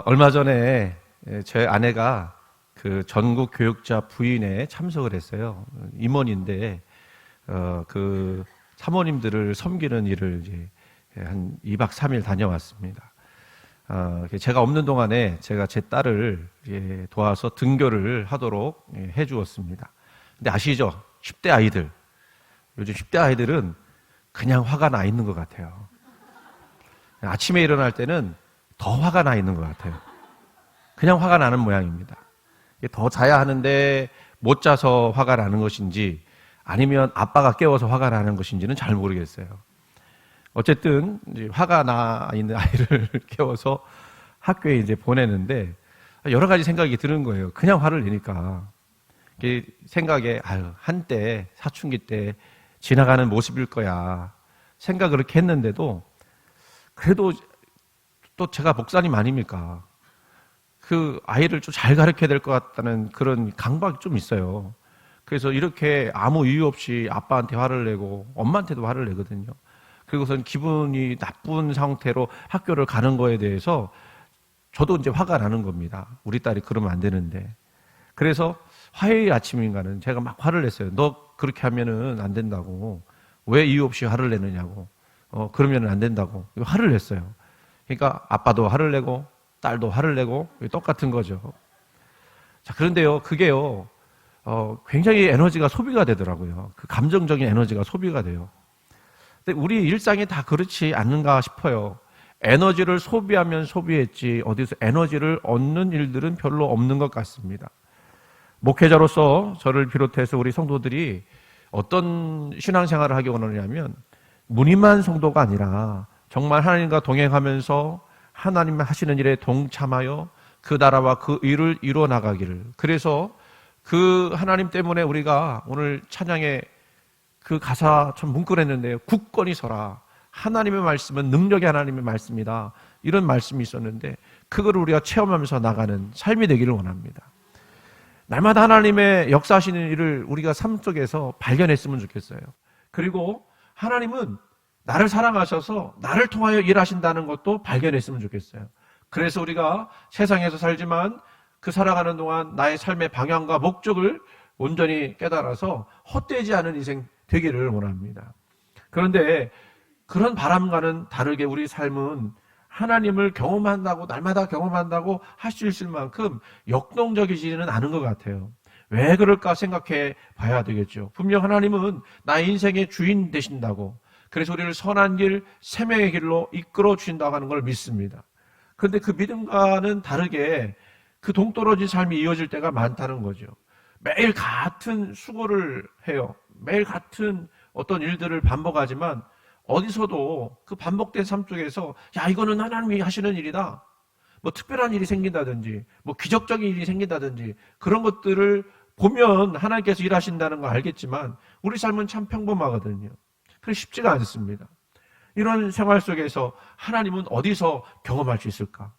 얼마 전에 제 아내가 그 전국 교육자 부인회 참석을 했어요. 임원인데 그 사모님들을 섬기는 일을 이제 한 2박 3일 다녀왔습니다. 제가 없는 동안에 제가 제 딸을 도와서 등교를 하도록 해주었습니다. 근데 아시죠? 10대 아이들. 요즘 10대 아이들은 그냥 화가 나 있는 것 같아요. 아침에 일어날 때는 더 화가 나 있는 것 같아요. 그냥 화가 나는 모양입니다. 더 자야 하는데 못 자서 화가 나는 것인지 아니면 아빠가 깨워서 화가 나는 것인지는 잘 모르겠어요. 어쨌든 이제 화가 나 있는 아이를 깨워서 학교에 이제 보내는데 여러 가지 생각이 드는 거예요. 그냥 화를 내니까. 생각에 한때 사춘기 때 지나가는 모습일 거야 생각을 그렇게 했는데도 그래도 또 제가 목사님 아닙니까? 그 아이를 좀 잘 가르쳐야 될 것 같다는 그런 강박이 좀 있어요. 그래서 이렇게 아무 이유 없이 아빠한테 화를 내고 엄마한테도 화를 내거든요. 그리고선 기분이 나쁜 상태로 학교를 가는 거에 대해서 저도 이제 화가 나는 겁니다. 우리 딸이 그러면 안 되는데. 그래서 화요일 아침인가는 제가 막 화를 냈어요. 너 그렇게 하면은 안 된다고. 왜 이유 없이 화를 내느냐고. 그러면은 안 된다고. 화를 냈어요. 그러니까 아빠도 화를 내고 딸도 화를 내고 똑같은 거죠. 자, 그런데요, 그게요, 굉장히 에너지가 소비가 되더라고요. 그 감정적인 에너지가 소비가 돼요. 근데 우리 일상이 다 그렇지 않는가 싶어요. 에너지를 소비하면 소비했지 어디서 에너지를 얻는 일들은 별로 없는 것 같습니다. 목회자로서 저를 비롯해서 우리 성도들이 어떤 신앙생활을 하기 원하냐면 무늬만 성도가 아니라 정말 하나님과 동행하면서 하나님 하시는 일에 동참하여 그 나라와 그 일을 이루어 나가기를. 그래서 그 하나님 때문에 우리가 오늘 찬양에 그 가사 참 뭉클했는데요. 굳건히 서라. 하나님의 말씀은 능력의 하나님의 말씀이다. 이런 말씀이 있었는데 그걸 우리가 체험하면서 나가는 삶이 되기를 원합니다. 날마다 하나님의 역사하시는 일을 우리가 삶 속에서 발견했으면 좋겠어요. 그리고 하나님은 나를 사랑하셔서 나를 통하여 일하신다는 것도 발견했으면 좋겠어요. 그래서 우리가 세상에서 살지만 그 살아가는 동안 나의 삶의 방향과 목적을 온전히 깨달아서 헛되지 않은 인생 되기를 원합니다. 그런데 그런 바람과는 다르게 우리 삶은 하나님을 경험한다고 날마다 경험한다고 할 수 있을 만큼 역동적이지는 않은 것 같아요. 왜 그럴까 생각해 봐야 되겠죠. 분명 하나님은 나의 인생의 주인 되신다고, 그래서 우리를 선한 길, 생명의 길로 이끌어 주신다고 하는 걸 믿습니다. 그런데 그 믿음과는 다르게 그 동떨어진 삶이 이어질 때가 많다는 거죠. 매일 같은 수고를 해요. 매일 같은 어떤 일들을 반복하지만 어디서도 그 반복된 삶 속에서 야, 이거는 하나님이 하시는 일이다. 뭐 특별한 일이 생긴다든지 뭐 기적적인 일이 생긴다든지 그런 것들을 보면 하나님께서 일하신다는 걸 알겠지만 우리 삶은 참 평범하거든요. 그게 쉽지가 않습니다. 이런 생활 속에서 하나님은 어디서 경험할 수 있을까?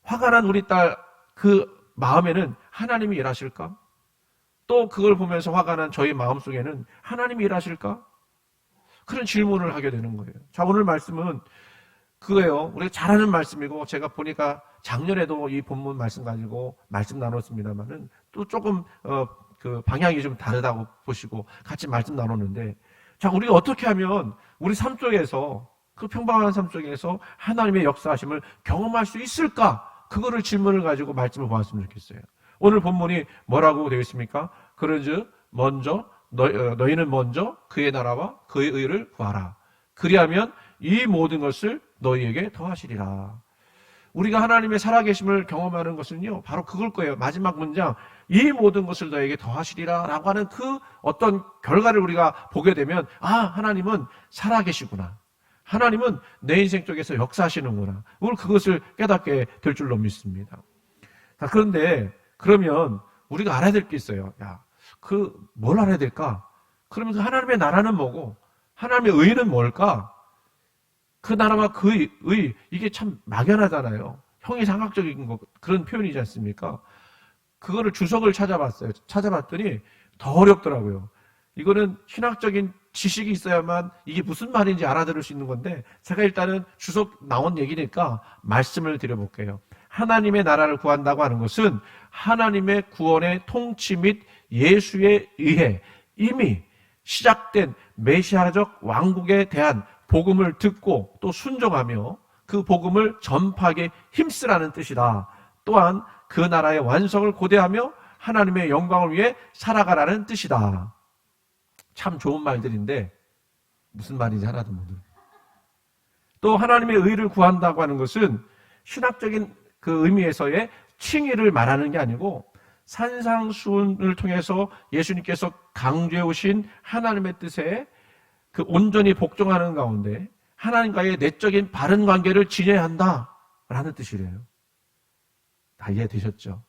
화가 난 우리 딸 그 마음에는 하나님이 일하실까? 또 그걸 보면서 화가 난 저희 마음속에는 하나님이 일하실까? 그런 질문을 하게 되는 거예요. 자, 오늘 말씀은 그거예요. 우리가 잘 아는 말씀이고 제가 보니까 작년에도 이 본문 말씀 가지고 말씀 나눴습니다만은 또 조금 그 방향이 좀 다르다고 보시고 같이 말씀 나눴는데, 자, 우리가 어떻게 하면 우리 삶 속에서 그 평범한 삶 속에서 하나님의 역사하심을 경험할 수 있을까? 그거를 질문을 가지고 말씀을 보았으면 좋겠어요. 오늘 본문이 뭐라고 되어 있습니까? 그런즉 먼저 너희는 먼저 그의 나라와 그의 의를 구하라. 그리하면 이 모든 것을 너희에게 더하시리라. 우리가 하나님의 살아계심을 경험하는 것은요, 바로 그걸 거예요. 마지막 문장, 이 모든 것을 너희에게 더하시리라 라고 하는 그 어떤 결과를 우리가 보게 되면, 아, 하나님은 살아계시구나. 하나님은 내 인생 쪽에서 역사하시는구나. 오늘 그것을 깨닫게 될 줄로 믿습니다. 자, 그런데 그러면 우리가 알아야 될 게 있어요. 야, 뭘 알아야 될까? 그러면 그 하나님의 나라는 뭐고 하나님의 의는 뭘까? 그 나라와 그 의, 이게 참 막연하잖아요. 형이상학적인 그런 표현이지 않습니까? 그거를 주석을 찾아봤어요. 찾아봤더니 더 어렵더라고요. 이거는 신학적인 지식이 있어야만 이게 무슨 말인지 알아들을 수 있는 건데, 제가 일단은 주석 나온 얘기니까 말씀을 드려볼게요. 하나님의 나라를 구한다고 하는 것은 하나님의 구원의 통치 및 예수에 의해 이미 시작된 메시아적 왕국에 대한 복음을 듣고 또 순종하며 그 복음을 전파하게 힘쓰라는 뜻이다. 또한 그 나라의 완성을 고대하며 하나님의 영광을 위해 살아가라는 뜻이다. 참 좋은 말들인데 무슨 말인지 하나도 모르겠어요. 또 하나님의 의를 구한다고 하는 것은 신학적인 그 의미에서의 칭의를 말하는 게 아니고 산상수훈을 통해서 예수님께서 강조해 오신 하나님의 뜻에 그 온전히 복종하는 가운데 하나님과의 내적인 바른 관계를 지녀야 한다라는 뜻이래요. 다 이해되셨죠?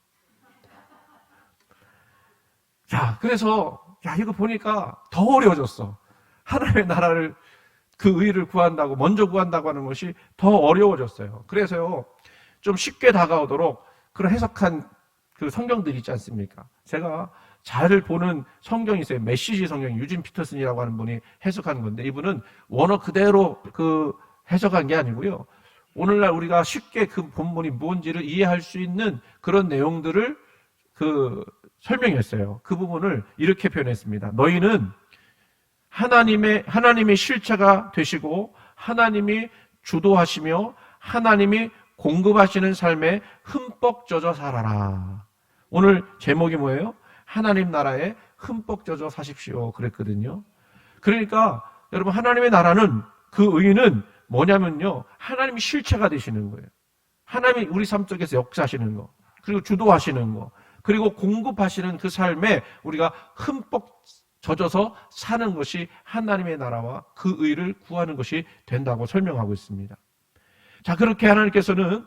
자, 그래서 이거 보니까 더 어려워졌어. 하나님의 나라를 그 의를 구한다고, 먼저 구한다고 하는 것이 더 어려워졌어요. 그래서요, 좀 쉽게 다가오도록 그런 해석한 그 성경들이 있지 않습니까? 제가 잘 보는 성경이 있어요. 메시지 성경, 유진 피터슨이라고 하는 분이 해석한 건데, 이분은 원어 그대로 그 해석한 게 아니고요. 오늘날 우리가 쉽게 그 본문이 뭔지를 이해할 수 있는 그런 내용들을 설명했어요. 그 부분을 이렇게 표현했습니다. 너희는 하나님의 실체가 되시고 하나님이 주도하시며 하나님이 공급하시는 삶에 흠뻑 젖어 살아라. 오늘 제목이 뭐예요? 하나님 나라에 흠뻑 젖어 사십시오. 그랬거든요. 그러니까 여러분, 하나님의 나라는, 그 의는 뭐냐면요, 하나님이 실체가 되시는 거예요. 하나님이 우리 삶 속에서 역사하시는 거, 그리고 주도하시는 거, 그리고 공급하시는 그 삶에 우리가 흠뻑 젖어서 사는 것이 하나님의 나라와 그 의를 구하는 것이 된다고 설명하고 있습니다. 자, 그렇게 하나님께서는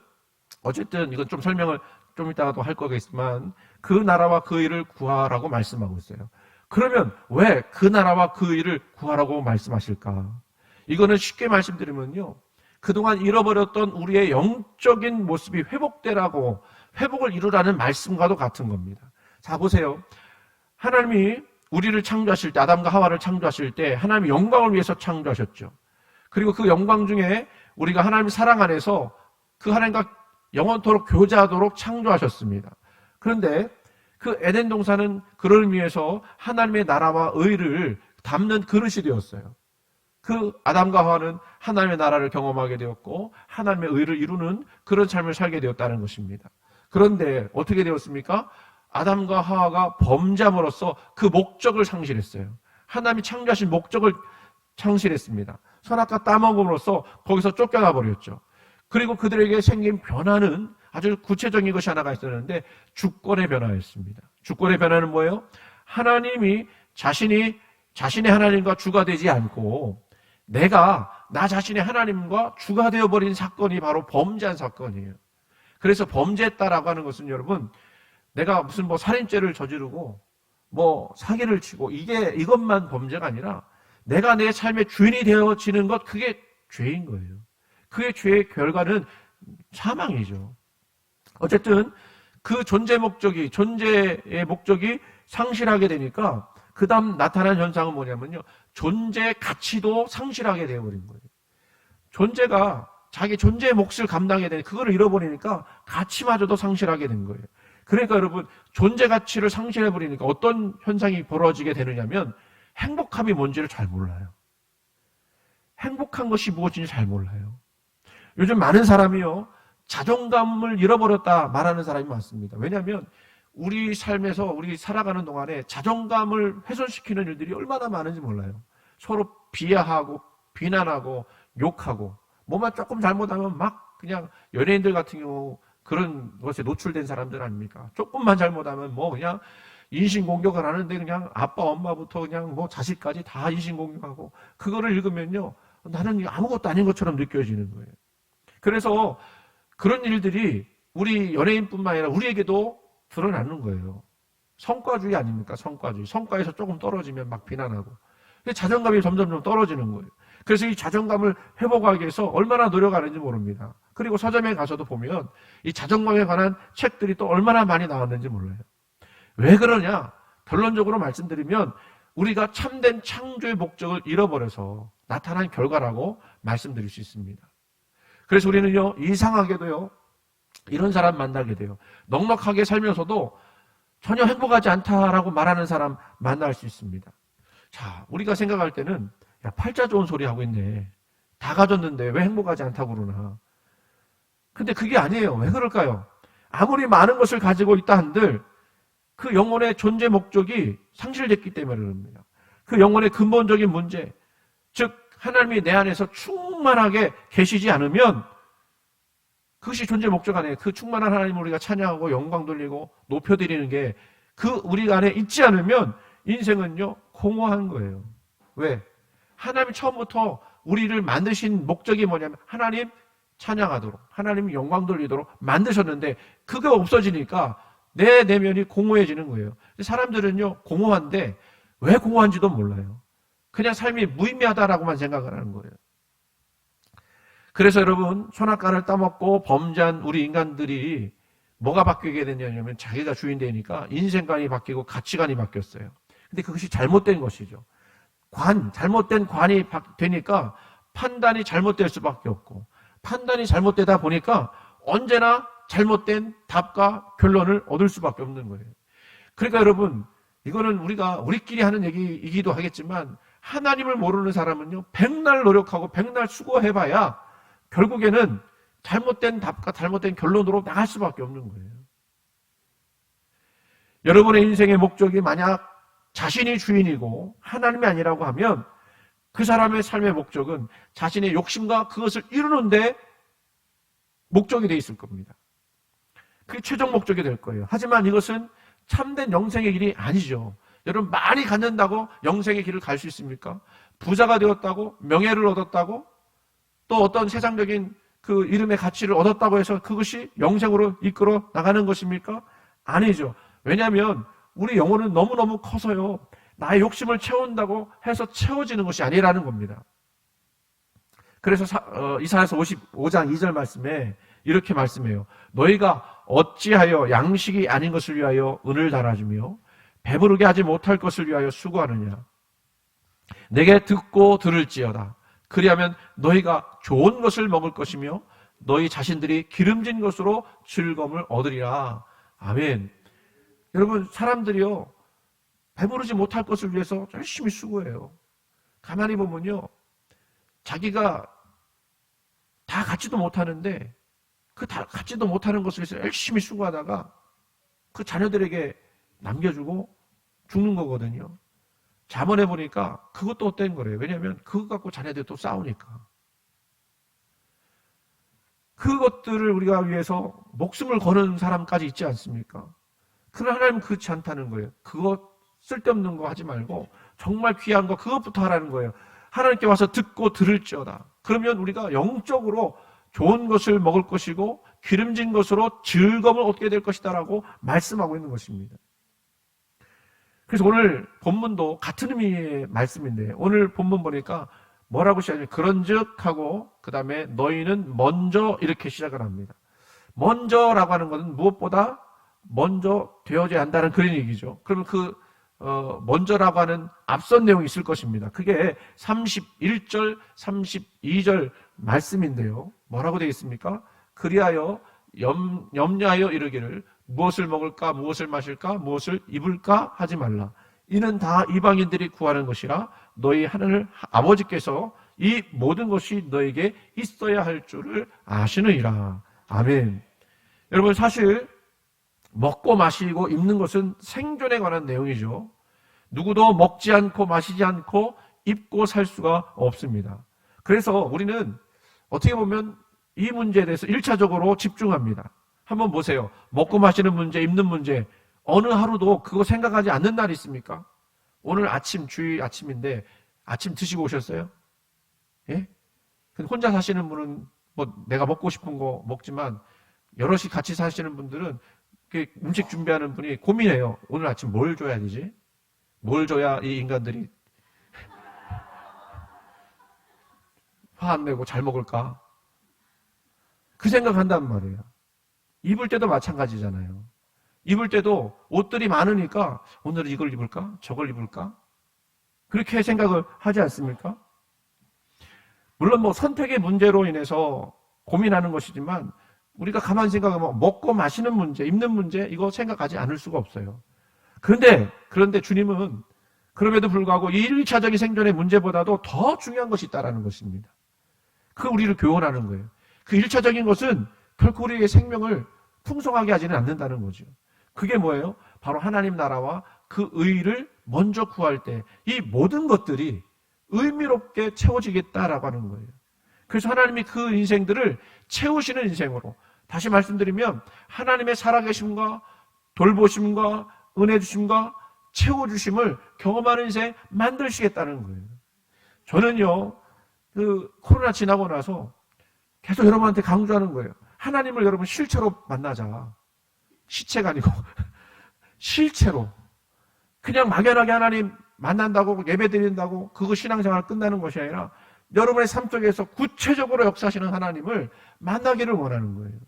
어쨌든 이건 좀 설명을 좀 이따가도 할 거겠지만 그 나라와 그 의를 구하라고 말씀하고 있어요. 그러면 왜 그 나라와 그 의를 구하라고 말씀하실까? 이거는 쉽게 말씀드리면요, 그동안 잃어버렸던 우리의 영적인 모습이 회복되라고, 회복을 이루라는 말씀과도 같은 겁니다. 자, 보세요. 하나님이 우리를 창조하실 때, 아담과 하와를 창조하실 때 하나님이 영광을 위해서 창조하셨죠. 그리고 그 영광 중에 우리가 하나님 사랑 안에서 그 하나님과 영원토록 교제하도록 창조하셨습니다. 그런데 그 에덴 동산은 그를 위해서 하나님의 나라와 의를 담는 그릇이 되었어요. 그 아담과 하와는 하나님의 나라를 경험하게 되었고 하나님의 의를 이루는 그런 삶을 살게 되었다는 것입니다. 그런데 어떻게 되었습니까? 아담과 하와가 범죄함으로써 그 목적을 상실했어요. 하나님이 창조하신 목적을 상실했습니다. 선악과 따먹음으로써 거기서 쫓겨나 버렸죠. 그리고 그들에게 생긴 변화는 아주 구체적인 것이 하나가 있었는데 주권의 변화였습니다. 주권의 변화는 뭐예요? 하나님이 자신의 하나님과 주가 되지 않고 내가 나 자신의 하나님과 주가 되어버린 사건이 바로 범죄한 사건이에요. 그래서 범죄했다라고 하는 것은 여러분, 내가 무슨 살인죄를 저지르고 사기를 치고 이것만 범죄가 아니라 내가 내 삶의 주인이 되어지는 것, 그게 죄인 거예요. 그의 죄의 결과는 사망이죠. 어쨌든 그 존재의 목적이 상실하게 되니까 그 다음 나타난 현상은 뭐냐면요, 존재의 가치도 상실하게 되어버린 거예요. 존재가 자기 존재의 몫을 감당해야 되는 그거를 잃어버리니까 가치마저도 상실하게 된 거예요. 그러니까 여러분, 존재 가치를 상실해버리니까 어떤 현상이 벌어지게 되느냐면 행복함이 뭔지를 잘 몰라요. 행복한 것이 무엇인지 잘 몰라요. 요즘 많은 사람이요, 자존감을 잃어버렸다 말하는 사람이 많습니다. 왜냐하면 우리 삶에서 우리 살아가는 동안에 자존감을 훼손시키는 일들이 얼마나 많은지 몰라요. 서로 비하하고 비난하고 욕하고, 뭐만 조금 잘못하면 막 그냥 연예인들 같은 경우 그런 것에 노출된 사람들 아닙니까? 조금만 잘못하면 그냥 인신공격을 하는데 그냥 아빠 엄마부터 그냥 자식까지 다 인신공격하고, 그거를 읽으면요, 나는 아무것도 아닌 것처럼 느껴지는 거예요. 그래서 그런 일들이 우리 연예인뿐만 아니라 우리에게도 드러나는 거예요. 성과주의 아닙니까? 성과주의. 성과에서 조금 떨어지면 막 비난하고. 자존감이 점점 떨어지는 거예요. 그래서 이 자존감을 회복하기 위해서 얼마나 노력하는지 모릅니다. 그리고 서점에 가서도 보면 이 자존감에 관한 책들이 또 얼마나 많이 나왔는지 몰라요. 왜 그러냐? 결론적으로 말씀드리면 우리가 참된 창조의 목적을 잃어버려서 나타난 결과라고 말씀드릴 수 있습니다. 그래서 우리는요, 이상하게도요, 이런 사람 만나게 돼요. 넉넉하게 살면서도 전혀 행복하지 않다라고 말하는 사람 만날 수 있습니다. 자, 우리가 생각할 때는, 야, 팔자 좋은 소리 하고 있네. 다 가졌는데 왜 행복하지 않다고 그러나. 근데 그게 아니에요. 왜 그럴까요? 아무리 많은 것을 가지고 있다 한들 그 영혼의 존재 목적이 상실됐기 때문에 그럽니다. 그 영혼의 근본적인 문제, 즉 하나님이 내 안에서 충만하게 계시지 않으면 그것이 존재 목적 아니에요. 그 충만한 하나님을 우리가 찬양하고 영광 돌리고 높여드리는 게 그 우리 안에 있지 않으면 인생은요, 공허한 거예요. 왜? 하나님이 처음부터 우리를 만드신 목적이 뭐냐면 하나님 찬양하도록, 하나님 영광 돌리도록 만드셨는데 그게 없어지니까 내 내면이 공허해지는 거예요. 사람들은요, 공허한데 왜 공허한지도 몰라요. 그냥 삶이 무의미하다라고만 생각을 하는 거예요. 그래서 여러분, 선악과를 따먹고 범죄한 우리 인간들이 뭐가 바뀌게 됐냐면 자기가 주인 되니까 인생관이 바뀌고 가치관이 바뀌었어요. 근데 그것이 잘못된 것이죠. 잘못된 관이 되니까 판단이 잘못될 수밖에 없고, 판단이 잘못되다 보니까 언제나 잘못된 답과 결론을 얻을 수밖에 없는 거예요. 그러니까 여러분, 이거는 우리끼리 하는 얘기이기도 하겠지만 하나님을 모르는 사람은요, 백날 노력하고 백날 수고해봐야 결국에는 잘못된 답과 잘못된 결론으로 나갈 수밖에 없는 거예요. 여러분의 인생의 목적이 만약 자신이 주인이고 하나님이 아니라고 하면 그 사람의 삶의 목적은 자신의 욕심과 그것을 이루는데 목적이 돼 있을 겁니다. 그게 최종 목적이 될 거예요. 하지만 이것은 참된 영생의 길이 아니죠. 여러분, 많이 갖는다고 영생의 길을 갈 수 있습니까? 부자가 되었다고, 명예를 얻었다고, 또 어떤 세상적인 그 이름의 가치를 얻었다고 해서 그것이 영생으로 이끌어 나가는 것입니까? 아니죠. 왜냐하면 우리 영혼은 너무너무 커서요, 나의 욕심을 채운다고 해서 채워지는 것이 아니라는 겁니다. 그래서 이사야서 55장 2절 말씀에 이렇게 말씀해요. 너희가 어찌하여 양식이 아닌 것을 위하여 은을 달아주며 배부르게 하지 못할 것을 위하여 수고하느냐. 내게 듣고 들을지어다. 그리하면 너희가 좋은 것을 먹을 것이며 너희 자신들이 기름진 것으로 즐거움을 얻으리라. 아멘. 여러분, 사람들이요, 배부르지 못할 것을 위해서 열심히 수고해요. 가만히 보면요, 자기가 다 갖지도 못하는데 그 다 갖지도 못하는 것을 위해서 열심히 수고하다가 그 자녀들에게 남겨주고 죽는 거거든요. 잠언해 보니까 그것도 헛된 거래요. 왜냐하면 그것 갖고 자녀들이 또 싸우니까. 그것들을 우리가 위해서 목숨을 거는 사람까지 있지 않습니까? 그러나 하나님은 그렇지 않다는 거예요. 그것 쓸데없는 거 하지 말고 정말 귀한 거 그것부터 하라는 거예요. 하나님께 와서 듣고 들을지어다. 그러면 우리가 영적으로 좋은 것을 먹을 것이고 기름진 것으로 즐거움을 얻게 될 것이다라고 말씀하고 있는 것입니다. 그래서 오늘 본문도 같은 의미의 말씀인데 오늘 본문 보니까 뭐라고 시작해요? 그런즉 하고 그 다음에 너희는 먼저 이렇게 시작을 합니다. 먼저라고 하는 것은 무엇보다 먼저 되어져야 한다는 그런 얘기죠. 그러면 먼저라고 하는 앞선 내용이 있을 것입니다. 그게 31절, 32절 말씀인데요. 뭐라고 되어 있습니까? 그리하여 염려하여 이르기를 무엇을 먹을까, 무엇을 마실까, 무엇을 입을까 하지 말라. 이는 다 이방인들이 구하는 것이라 너희 하늘 아버지께서 이 모든 것이 너에게 있어야 할 줄을 아시느니라. 아멘. 여러분, 사실 먹고 마시고 입는 것은 생존에 관한 내용이죠. 누구도 먹지 않고 마시지 않고 입고 살 수가 없습니다. 그래서 우리는 어떻게 보면 이 문제에 대해서 1차적으로 집중합니다. 한번 보세요. 먹고 마시는 문제, 입는 문제, 어느 하루도 그거 생각하지 않는 날이 있습니까? 오늘 아침, 주일 아침인데 아침 드시고 오셨어요? 예? 근데 혼자 사시는 분은 뭐 내가 먹고 싶은 거 먹지만 여럿이 같이 사시는 분들은 음식 준비하는 분이 고민해요. 오늘 아침 뭘 줘야 되지? 뭘 줘야 이 인간들이 화 안 내고 잘 먹을까? 그 생각한단 말이에요. 입을 때도 마찬가지잖아요. 입을 때도 옷들이 많으니까 오늘은 이걸 입을까? 저걸 입을까? 그렇게 생각을 하지 않습니까? 물론 뭐 선택의 문제로 인해서 고민하는 것이지만 우리가 가만히 생각하면 먹고 마시는 문제, 입는 문제 이거 생각하지 않을 수가 없어요. 그런데 주님은 그럼에도 불구하고 이 1차적인 생존의 문제보다도 더 중요한 것이 있다는 것입니다. 그 우리를 교훈하는 거예요. 그 1차적인 것은 결코 우리의 생명을 풍성하게 하지는 않는다는 거죠. 그게 뭐예요? 바로 하나님 나라와 그 의를 먼저 구할 때 이 모든 것들이 의미롭게 채워지겠다라고 하는 거예요. 그래서 하나님이 그 인생들을 채우시는 인생으로, 다시 말씀드리면 하나님의 살아계심과 돌보심과 은혜 주심과 채워주심을 경험하는 인생 만드시겠다는 거예요. 저는요, 그 코로나 지나고 나서 계속 여러분한테 강조하는 거예요. 하나님을 여러분 실체로 만나자. 시체가 아니고 실체로. 그냥 막연하게 하나님 만난다고 예배 드린다고 그거 신앙생활 끝나는 것이 아니라 여러분의 삶 속에서 구체적으로 역사하시는 하나님을 만나기를 원하는 거예요.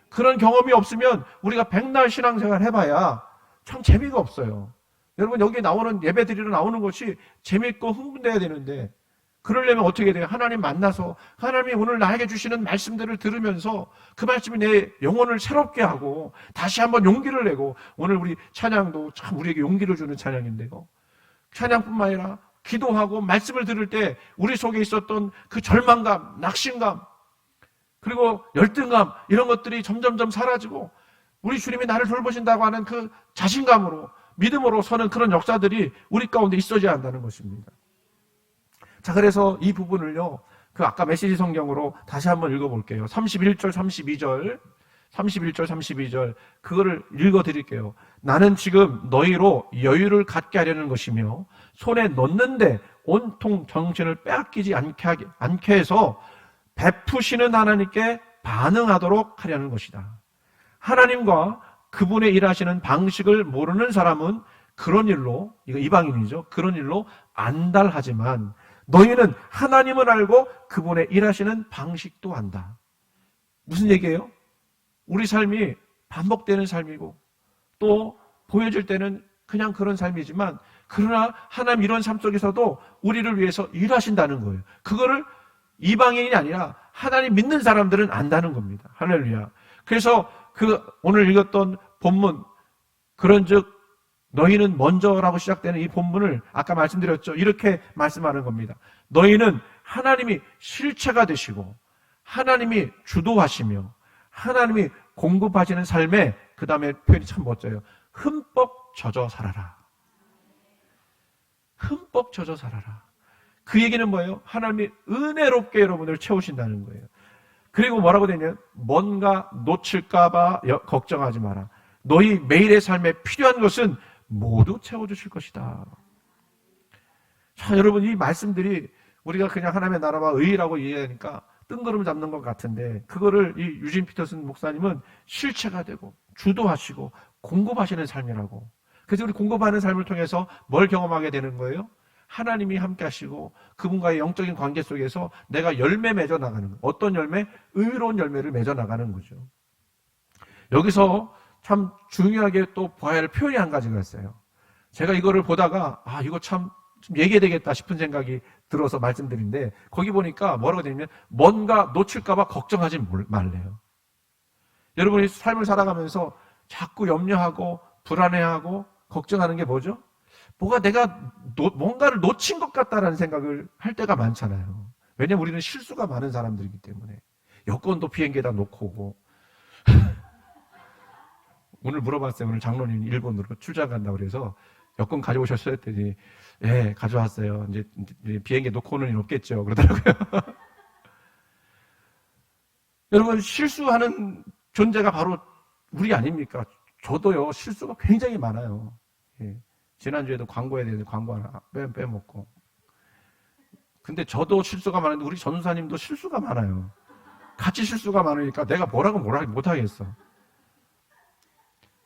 그런 경험이 없으면 우리가 백날 신앙생활 해봐야 참 재미가 없어요. 여러분 여기 나오는 예배 드리러 나오는 것이 재밌고 흥분돼야 되는데 그러려면 어떻게 돼요? 하나님 만나서 하나님이 오늘 나에게 주시는 말씀들을 들으면서 그 말씀이 내 영혼을 새롭게 하고 다시 한번 용기를 내고, 오늘 우리 찬양도 참 우리에게 용기를 주는 찬양인데요. 찬양뿐만 아니라 기도하고 말씀을 들을 때 우리 속에 있었던 그 절망감, 낙심감, 그리고 열등감 이런 것들이 점점점 사라지고 우리 주님이 나를 돌보신다고 하는 그 자신감으로 믿음으로 서는 그런 역사들이 우리 가운데 있어져야 한다는 것입니다. 자, 그래서 이 부분을요, 그 아까 메시지 성경으로 다시 한번 읽어볼게요. 31절, 32절, 그거를 읽어드릴게요. 나는 지금 너희로 여유를 갖게 하려는 것이며 손에 넣는데 온통 정신을 빼앗기지 않게 해서 베푸시는 하나님께 반응하도록 하려는 것이다. 하나님과 그분의 일하시는 방식을 모르는 사람은 그런 일로, 이거 이방인이죠. 그런 일로 안달하지만 너희는 하나님을 알고 그분의 일하시는 방식도 안다. 무슨 얘기예요? 우리 삶이 반복되는 삶이고 또 보여질 때는 그냥 그런 삶이지만 그러나 하나님 이런 삶 속에서도 우리를 위해서 일하신다는 거예요. 그거를 이방인이 아니라 하나님 믿는 사람들은 안다는 겁니다. 할렐루야. 그래서 그 오늘 읽었던 본문, 그런즉 너희는 먼저라고 시작되는 이 본문을 아까 말씀드렸죠. 이렇게 말씀하는 겁니다. 너희는 하나님이 실체가 되시고 하나님이 주도하시며 하나님이 공급하시는 삶에, 그 다음에 표현이 참 멋져요. 흠뻑 젖어 살아라. 흠뻑 젖어 살아라. 그 얘기는 뭐예요? 하나님이 은혜롭게 여러분을 채우신다는 거예요. 그리고 뭐라고 되냐면 뭔가 놓칠까봐 걱정하지 마라. 너희 매일의 삶에 필요한 것은 모두 채워주실 것이다. 자, 여러분 이 말씀들이 우리가 그냥 하나님의 나라와 의라고 이해하니까 뜬구름 잡는 것 같은데 그거를 이 유진 피터슨 목사님은 실체가 되고 주도하시고 공급하시는 삶이라고. 그래서 우리 공급하는 삶을 통해서 뭘 경험하게 되는 거예요? 하나님이 함께 하시고 그분과의 영적인 관계 속에서 내가 열매 맺어 나가는 거예요. 어떤 열매? 의로운 열매를 맺어 나가는 거죠. 여기서 참 중요하게 또 봐야 할 표현이 한 가지가 있어요. 제가 이거를 보다가 이거 참 얘기해야 되겠다 싶은 생각이 들어서 말씀드린데 거기 보니까 뭐라고 되냐면 뭔가 놓칠까 봐 걱정하지 말래요. 여러분이 삶을 살아가면서 자꾸 염려하고 불안해하고 걱정하는 게 뭐죠? 내가 뭔가를 놓친 것 같다라는 생각을 할 때가 많잖아요. 왜냐면 우리는 실수가 많은 사람들이기 때문에. 여권도 비행기에다 놓고 오고 오늘 물어봤어요. 오늘 장로님 일본으로 출장 간다고 그래서 여권 가져오셨어요? 했더니 예, 가져왔어요. 이제 비행기에 놓고 오는 일 없겠죠. 그러더라고요. 여러분 실수하는 존재가 바로 우리 아닙니까? 저도요 실수가 굉장히 많아요. 예. 지난주에도 광고해야 되는데 광고 하나 빼먹고. 근데 저도 실수가 많은데 우리 전사님도 실수가 많아요. 같이 실수가 많으니까 내가 뭐라고 못하겠어.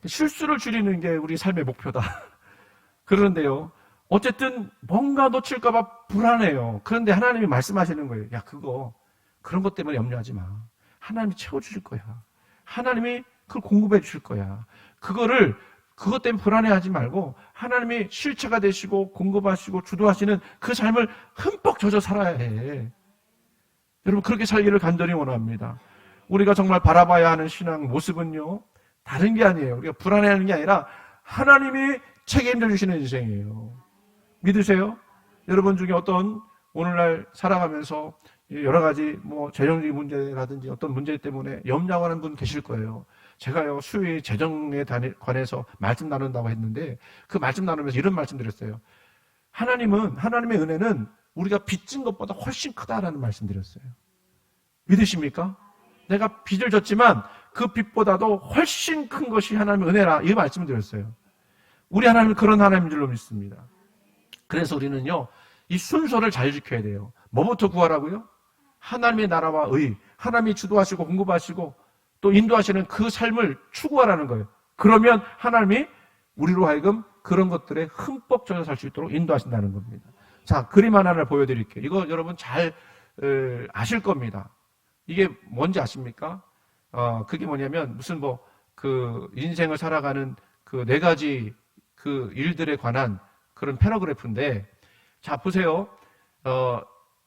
실수를 줄이는 게 우리 삶의 목표다. 그런데요, 어쨌든 뭔가 놓칠까봐 불안해요. 그런데 하나님이 말씀하시는 거예요. 야, 그런 것 때문에 염려하지 마. 하나님이 채워주실 거야. 하나님이 그걸 공급해 주실 거야. 그것 때문에 불안해하지 말고 하나님이 실체가 되시고 공급하시고 주도하시는 그 삶을 흠뻑 젖어 살아야 해. 여러분 그렇게 살기를 간절히 원합니다. 우리가 정말 바라봐야 하는 신앙 모습은요, 다른 게 아니에요. 우리가 불안해하는 게 아니라 하나님이 책임져 주시는 인생이에요. 믿으세요? 여러분 중에 어떤 오늘날 살아가면서 여러 가지 재정적인 문제라든지 어떤 문제 때문에 염려하는 분 계실 거예요. 제가요 수요일 재정에 관해서 말씀 나눈다고 했는데 그 말씀 나누면서 이런 말씀 드렸어요. 하나님의 은혜는 우리가 빚진 것보다 훨씬 크다라는 말씀 드렸어요. 믿으십니까? 내가 빚을 졌지만 그 빚보다도 훨씬 큰 것이 하나님의 은혜라, 이 말씀을 드렸어요. 우리 하나님은 그런 하나님인 줄로 믿습니다. 그래서 우리는요, 이 순서를 잘 지켜야 돼요. 뭐부터 구하라고요? 하나님의 나라와 의, 하나님이 주도하시고 공급하시고 또 인도하시는 그 삶을 추구하라는 거예요. 그러면 하나님이 우리로 하여금 그런 것들에 흠뻑 젖어 살 수 있도록 인도하신다는 겁니다. 자, 그림 하나를 보여드릴게요. 이거 여러분 잘 아실 겁니다. 이게 뭔지 아십니까? 그게 뭐냐면 무슨 인생을 살아가는 그 4가지 그 일들에 관한 그런 패러그래프인데, 자, 보세요.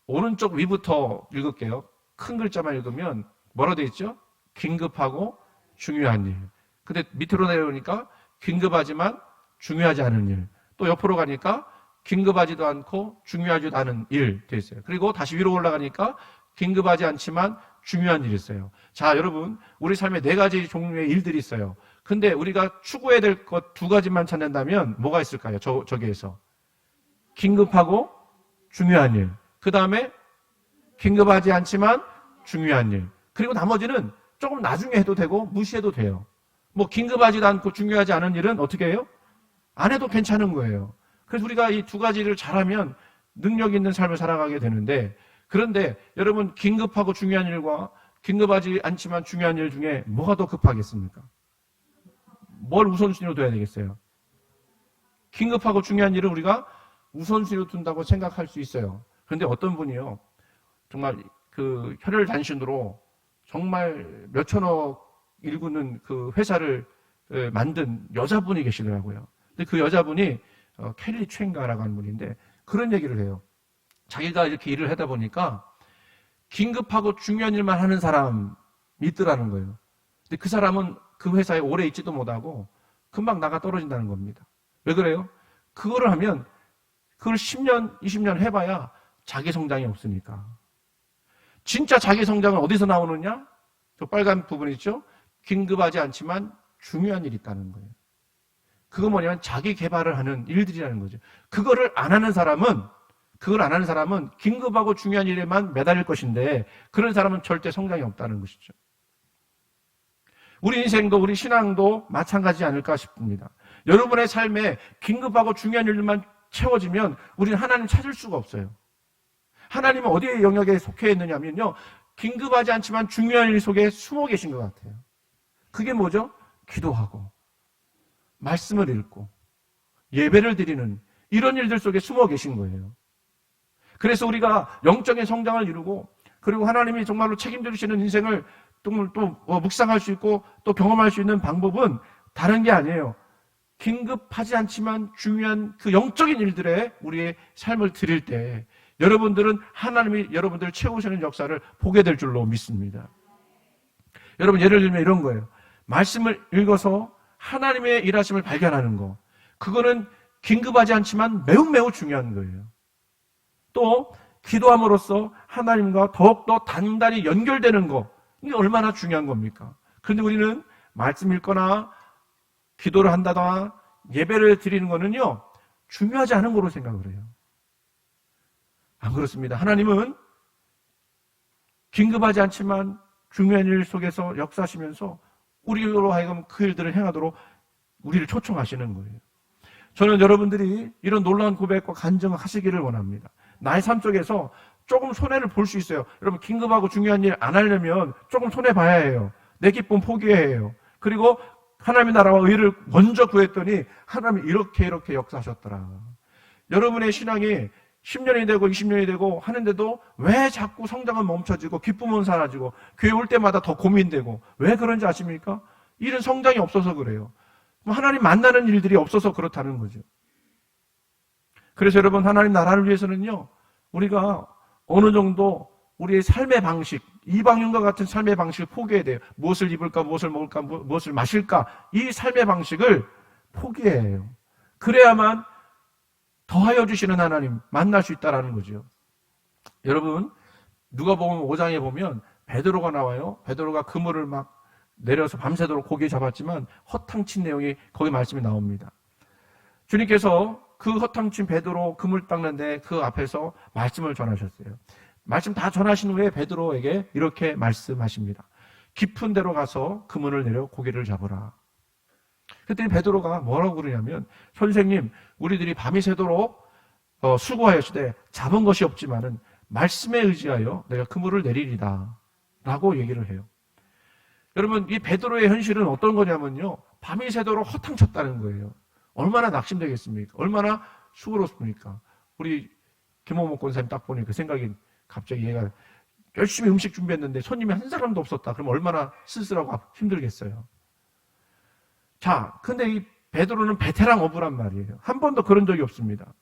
오른쪽 위부터 읽을게요. 큰 글자만 읽으면 뭐라 되어 있죠? 긴급하고 중요한 일. 근데 밑으로 내려오니까 긴급하지만 중요하지 않은 일. 또 옆으로 가니까 긴급하지도 않고 중요하지도 않은 일 되어 있어요. 그리고 다시 위로 올라가니까 긴급하지 않지만 중요한 일이 있어요. 자, 여러분, 우리 삶에 4가지 종류의 일들이 있어요. 근데 우리가 추구해야 될 것 2가지만 찾는다면 뭐가 있을까요? 저기에서 긴급하고 중요한 일, 그 다음에 긴급하지 않지만 중요한 일, 그리고 나머지는 조금 나중에 해도 되고 무시해도 돼요. 긴급하지도 않고 중요하지 않은 일은 어떻게 해요? 안 해도 괜찮은 거예요. 그래서 우리가 이 2가지를 잘하면 능력 있는 삶을 살아가게 되는데, 그런데 여러분, 긴급하고 중요한 일과 긴급하지 않지만 중요한 일 중에 뭐가 더 급하겠습니까? 뭘 우선순위로 둬야 되겠어요? 긴급하고 중요한 일은 우리가 우선순위로 둔다고 생각할 수 있어요. 그런데 어떤 분이요, 정말 그 혈혈단신으로 정말 몇천억 일구는 그 회사를 만든 여자분이 계시더라고요. 근데 그 여자분이 켈리 챈가라고 하는 분인데 그런 얘기를 해요. 자기가 이렇게 일을 하다 보니까 긴급하고 중요한 일만 하는 사람이 있더라는 거예요. 근데 그 사람은 그 회사에 오래 있지도 못하고 금방 나가 떨어진다는 겁니다. 왜 그래요? 그거를 하면 그걸 10년, 20년 해봐야 자기 성장이 없으니까. 진짜 자기 성장은 어디서 나오느냐? 저 빨간 부분 있죠? 긴급하지 않지만 중요한 일이 있다는 거예요. 그거 뭐냐면 자기 개발을 하는 일들이라는 거죠. 그걸 안 하는 사람은 긴급하고 중요한 일에만 매달릴 것인데, 그런 사람은 절대 성장이 없다는 것이죠. 우리 인생도 우리 신앙도 마찬가지지 않을까 싶습니다. 여러분의 삶에 긴급하고 중요한 일만 채워지면 우리는 하나님 찾을 수가 없어요. 하나님은 어디에 영역에 속해 있느냐면요, 긴급하지 않지만 중요한 일 속에 숨어 계신 것 같아요. 그게 뭐죠? 기도하고 말씀을 읽고 예배를 드리는 이런 일들 속에 숨어 계신 거예요. 그래서 우리가 영적인 성장을 이루고, 그리고 하나님이 정말로 책임져 주시는 인생을 또 묵상할 수 있고 또 경험할 수 있는 방법은 다른 게 아니에요. 긴급하지 않지만 중요한 그 영적인 일들에 우리의 삶을 드릴 때 여러분들은 하나님이 여러분들을 채우시는 역사를 보게 될 줄로 믿습니다. 여러분, 예를 들면 이런 거예요. 말씀을 읽어서 하나님의 일하심을 발견하는 거, 그거는 긴급하지 않지만 매우 중요한 거예요. 또 기도함으로써 하나님과 더욱더 단단히 연결되는 거, 이게 얼마나 중요한 겁니까? 그런데 우리는 말씀 읽거나 기도를 한다거나 예배를 드리는 거는요, 중요하지 않은 거로 생각을 해요. 안 그렇습니다. 하나님은 긴급하지 않지만 중요한 일 속에서 역사하시면서 우리로 하여금 그 일들을 행하도록 우리를 초청하시는 거예요. 저는 여러분들이 이런 놀라운 고백과 간증을 하시기를 원합니다. 나의 삶 속에서 조금 손해를 볼 수 있어요. 여러분, 긴급하고 중요한 일 안 하려면 조금 손해봐야 해요. 내 기쁨 포기해야 해요. 그리고 하나님의 나라와 의를 먼저 구했더니 하나님이 이렇게 역사하셨더라. 여러분의 신앙이 10년이 되고 20년이 되고 하는데도 왜 자꾸 성장은 멈춰지고 기쁨은 사라지고 교회 올 때마다 더 고민되고, 왜 그런지 아십니까? 이런 성장이 없어서 그래요. 하나님 만나는 일들이 없어서 그렇다는 거죠. 그래서 여러분, 하나님 나라를 위해서는요, 우리가 어느 정도 우리의 삶의 방식, 이방인과 같은 삶의 방식을 포기해야 돼요. 무엇을 입을까, 무엇을 먹을까, 무엇을 마실까, 이 삶의 방식을 포기해야 해요. 그래야만 더하여 주시는 하나님 만날 수 있다는 거죠. 여러분, 누가복음 5장에 보면 베드로가 나와요. 베드로가 그물을 막 내려서 밤새도록 고기 잡았지만 허탕친 내용이 거기 말씀이 나옵니다. 주님께서 그 허탕친 베드로 그물 닦는데 그 앞에서 말씀을 전하셨어요. 말씀 다 전하신 후에 베드로에게 이렇게 말씀하십니다. 깊은 데로 가서 그물을 내려 고기를 잡으라. 그랬더니 베드로가 뭐라고 그러냐면, 선생님, 우리들이 밤이 새도록 수고하였으되 잡은 것이 없지만은 말씀에 의지하여 내가 그물을 내리리다 라고 얘기를 해요. 여러분, 이 베드로의 현실은 어떤 거냐면요, 밤이 새도록 허탕쳤다는 거예요. 얼마나 낙심되겠습니까? 얼마나 수고롭습니까? 우리 김홍목 권사님 딱 보니 그 생각이 갑자기, 얘가 열심히 음식 준비했는데 손님이 한 사람도 없었다. 그럼 얼마나 쓸쓸하고 힘들겠어요. 자, 근데 이 베드로는 베테랑 어부란 말이에요. 한 번도 그런 적이 없습니다.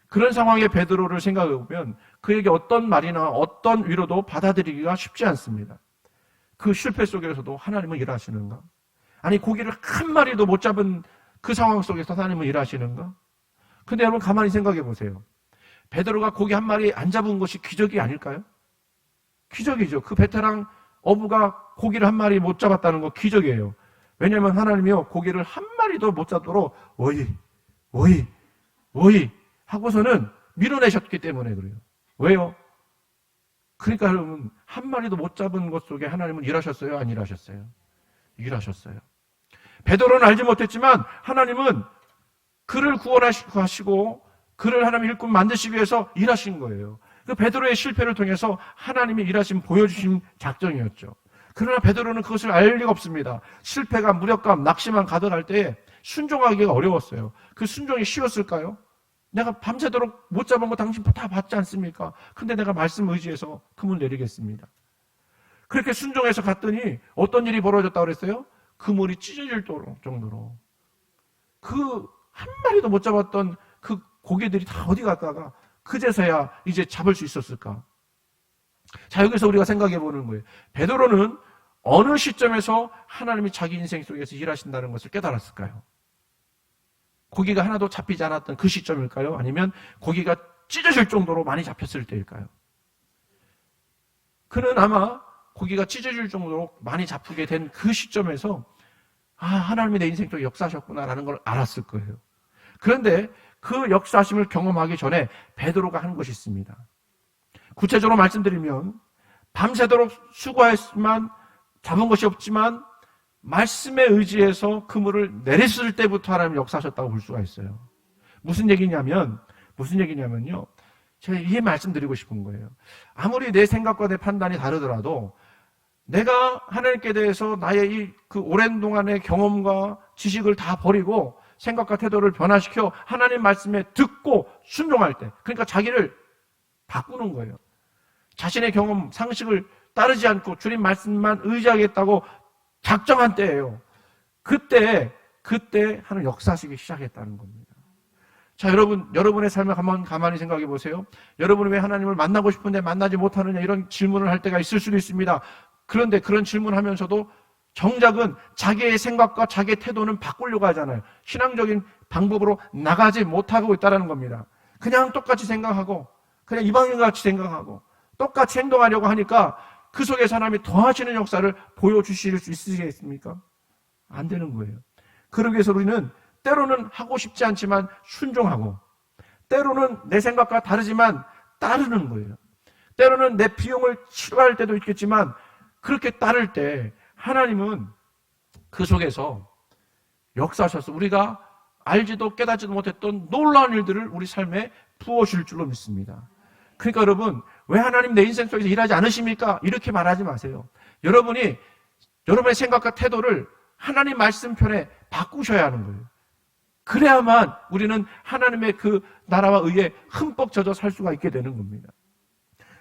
그런 상황에 베드로를 생각해 보면 그에게 어떤 말이나 어떤 위로도 받아들이기가 쉽지 않습니다. 그 실패 속에서도 하나님은 일하시는가? 아니, 고기를 한 마리도 못 잡은 그 상황 속에서 하나님은 일하시는가? 근데 여러분, 가만히 생각해 보세요. 베드로가 고기 한 마리 안 잡은 것이 기적이 아닐까요? 기적이죠. 그 베테랑 어부가 고기를 한 마리 못 잡았다는 거 기적이에요. 왜냐하면 하나님이요, 고기를 한 마리도 못 잡도록 워이 하고서는 밀어내셨기 때문에 그래요. 왜요? 그러니까 여러분, 한 마리도 못 잡은 것 속에 하나님은 일하셨어요? 안 일하셨어요? 일하셨어요. 베드로는 알지 못했지만 하나님은 그를 구원하시고 그를 하나님 일꾼 만드시기 위해서 일하신 거예요. 그 베드로의 실패를 통해서 하나님이 일하신, 보여주신 작정이었죠. 그러나 베드로는 그것을 알 리가 없습니다. 실패감, 무력감, 낙심만 가득할 때에 순종하기가 어려웠어요. 그 순종이 쉬웠을까요? 내가 밤새도록 못 잡은 거 당신 다 봤지 않습니까? 근데 내가 말씀 의지해서 그물 내리겠습니다. 그렇게 순종해서 갔더니 어떤 일이 벌어졌다고 그랬어요? 그물이 찢어질 정도로. 그 한 마리도 못 잡았던 그 고기들이 다 어디 갔다가 그제서야 이제 잡을 수 있었을까? 자, 여기서 우리가 생각해 보는 거예요. 베드로는 어느 시점에서 하나님이 자기 인생 속에서 일하신다는 것을 깨달았을까요? 고기가 하나도 잡히지 않았던 그 시점일까요? 아니면 고기가 찢어질 정도로 많이 잡혔을 때일까요? 그는 아마 고기가 찢어질 정도로 많이 잡히게 된 그 시점에서 하나님이 내 인생 속에 역사하셨구나라는 걸 알았을 거예요. 그런데 그 역사하심을 경험하기 전에 베드로가 한 것이 있습니다. 구체적으로 말씀드리면 밤새도록 수고했지만 잡은 것이 없지만 말씀에 의지해서 그물을 내렸을 때부터 하나님이 역사하셨다고 볼 수가 있어요. 무슨 얘기냐면요, 제가 이 말씀드리고 싶은 거예요. 아무리 내 생각과 내 판단이 다르더라도 내가 하나님께 대해서 나의 그 오랜 동안의 경험과 지식을 다 버리고 생각과 태도를 변화시켜 하나님 말씀에 듣고 순종할 때, 그러니까 자기를 바꾸는 거예요. 자신의 경험, 상식을 따르지 않고 주님 말씀만 의지하겠다고 작정한 때예요. 그때 하나님 역사하시기 시작했다는 겁니다. 자, 여러분의 삶을 가만히 생각해 보세요. 여러분이 왜 하나님을 만나고 싶은데 만나지 못하느냐, 이런 질문을 할 때가 있을 수도 있습니다. 그런데 그런 질문하면서도 정작은 자기의 생각과 자기의 태도는 바꾸려고 하잖아요. 신앙적인 방법으로 나가지 못하고 있다는 겁니다. 그냥 똑같이 생각하고 그냥 이방인같이 생각하고 똑같이 행동하려고 하니까 그 속에서 하나님이 더하시는 역사를 보여주실 수 있으시겠습니까? 안 되는 거예요. 그러기 위해서 우리는 때로는 하고 싶지 않지만 순종하고, 때로는 내 생각과 다르지만 따르는 거예요. 때로는 내 비용을 치료할 때도 있겠지만 그렇게 따를 때 하나님은 그 속에서 역사하셔서 우리가 알지도 깨닫지도 못했던 놀라운 일들을 우리 삶에 부어줄 줄로 믿습니다. 그러니까 여러분, 왜 하나님 내 인생 속에서 일하지 않으십니까? 이렇게 말하지 마세요. 여러분이 여러분의 생각과 태도를 하나님 말씀 편에 바꾸셔야 하는 거예요. 그래야만 우리는 하나님의 그 나라와 의에 흠뻑 젖어 살 수가 있게 되는 겁니다.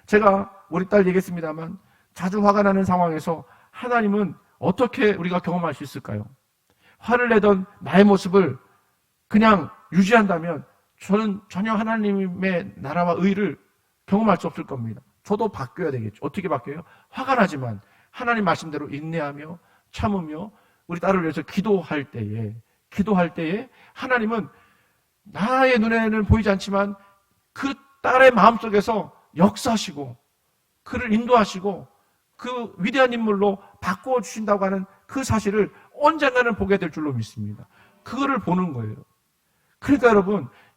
제가 우리 딸 얘기했습니다만 자주 화가 나는 상황에서 하나님은 어떻게 우리가 경험할 수 있을까요? 화를 내던 나의 모습을 그냥 유지한다면 저는 전혀 하나님의 나라와 의를 경험할 수 없을 겁니다. 저도 바뀌어야 되겠죠. 어떻게 바뀌어요? 화가 나지만 하나님 말씀대로 인내하며 참으며 우리 딸을 위해서 기도할 때에 하나님은 나의 눈에는 보이지 않지만 그 딸의 마음속에서 역사하시고 그를 인도하시고 그 위대한 인물로 바꾸어 주신다고 하는 그 사실을 언젠가는 보게 될 줄로 믿습니다. 그거를 보는 거예요. 그러니까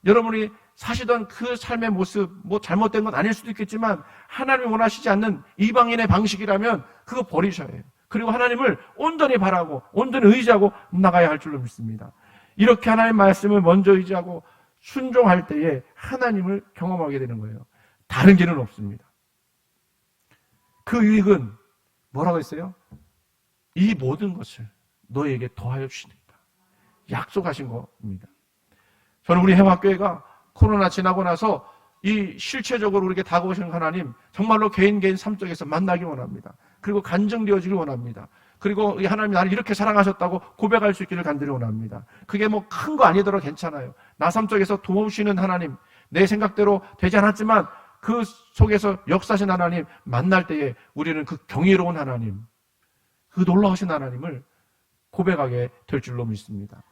여러분이 사시던 그 삶의 모습, 뭐 잘못된 건 아닐 수도 있겠지만 하나님이 원하시지 않는 이방인의 방식이라면 그거 버리셔야 해요. 그리고 하나님을 온전히 바라고 온전히 의지하고 나가야 할 줄로 믿습니다. 이렇게 하나님의 말씀을 먼저 의지하고 순종할 때에 하나님을 경험하게 되는 거예요. 다른 길은 없습니다. 그 유익은 뭐라고 했어요? 이 모든 것을 너에게 더하여 주시니까 약속하신 겁니다. 저는 우리 해화교회가 코로나 지나고 나서 이 실체적으로 우리에게 다가오시는 하나님 정말로 개인 삶 속에서 만나기 원합니다. 그리고 간증되어지길 원합니다. 그리고 이 하나님이 나를 이렇게 사랑하셨다고 고백할 수 있기를 간절히 원합니다. 그게 뭐 큰 거 아니더라도 괜찮아요. 나 삶 속에서 도우시는 하나님, 내 생각대로 되지 않았지만 그 속에서 역사하신 하나님 만날 때에 우리는 그 경이로운 하나님, 그 놀라우신 하나님을 고백하게 될 줄로 믿습니다.